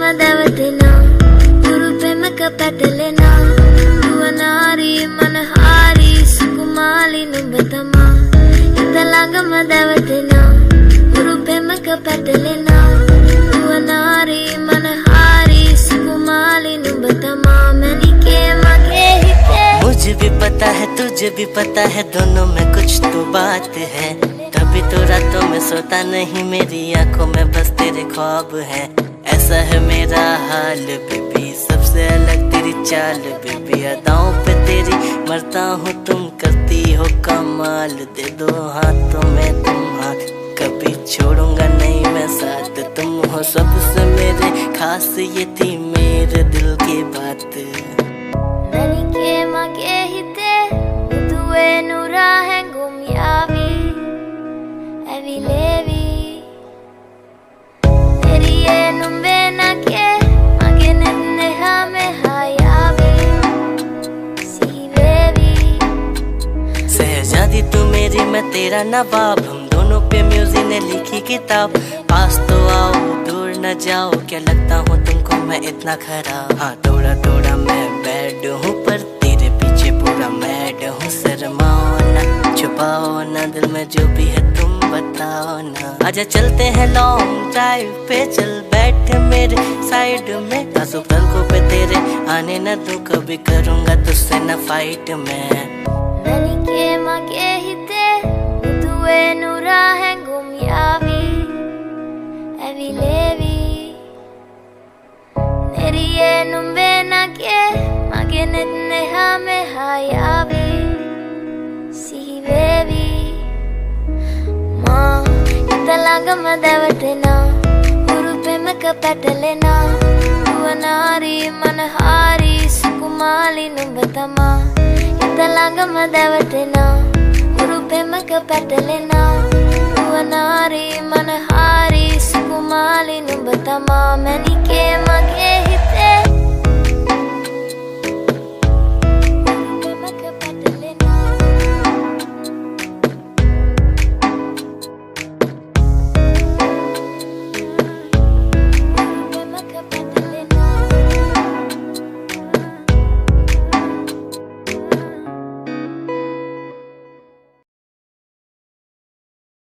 මදවතෙනා ගුරු පෙමක පැටලෙනා නුවනාරී මනහාරී සුකුමාලි නුඹ තමා හිත ළඟ මදවතෙනා ගුරු පෙමක පැටලෙනා නුවනාරී මනහාරී සුකුමාලි නුඹ තමා මැනිකේ මගේ හිතේ मुझे भी पता है तुझे भी पता है दोनों में कुछ तो बात है तभी तो रातों में सोता नहीं मेरी आंखों में बस तेरे ख्वाब है ऐसा है मेरा हाल बेबी सबसे अलग तेरी चाल बेबी अदाओं पे तेरी मरता हूँ तुम करती हो कमाल दे दो हाथों में तुम हाथ कभी छोड़ूंगा नहीं मैं साथ तुम हो सबसे मेरे खास ये थी मेरे दिल की बात මැනිකේ මගේ හිතේ මුතුවේ නුරා හැඟුම් යාවි ඇවිලේවි එරියේ නුඹේ නගේ මගේ නෙන්නෙහා මෙහා යාවි සිහිවේවි शहजादी तू मेरी मैं तेरा नवाब हम दोनों पे म्यूजिक ने लिखी किताब पास तो आओ दूर न जाओ क्या लगता हूँ तुमको मैं इतना खराब हाँ थोड़ा थोड़ा मैं बैड हूँ पर तेरे पीछे पूरा मैड हूँ शर्माओ ना छुपाओ ना दिल में जो भी है तुम बताओ ना आजा चलते हैं लॉन्ग ड्राइव पे चल बैठ मेरे साइड में आंसू पलकों पे तेरे आने न दूं कभी करूँगा तुझसे न फाइट में මැනිකේ මගේ හිතේ මුතුවේ නුරා හැඟුම් යාවි ඇවිලේවි එරියේ නුඹේ නගේ මගේ නෙන්නෙහා මෙහා යාවි සිහිවේවි මා හිත ළඟම දැවටෙනා ගුරු පෙමක පැටලෙනා නුවනාරී මනහාරී සුකුමාලි නුඹ තමා හිත ළඟම දැවටෙනා ගුරු පෙමක පැටලෙනා නුවනාරී මනහාරී සුකුමාලි නුඹ තමා මැනිකේ මගේ හිතේ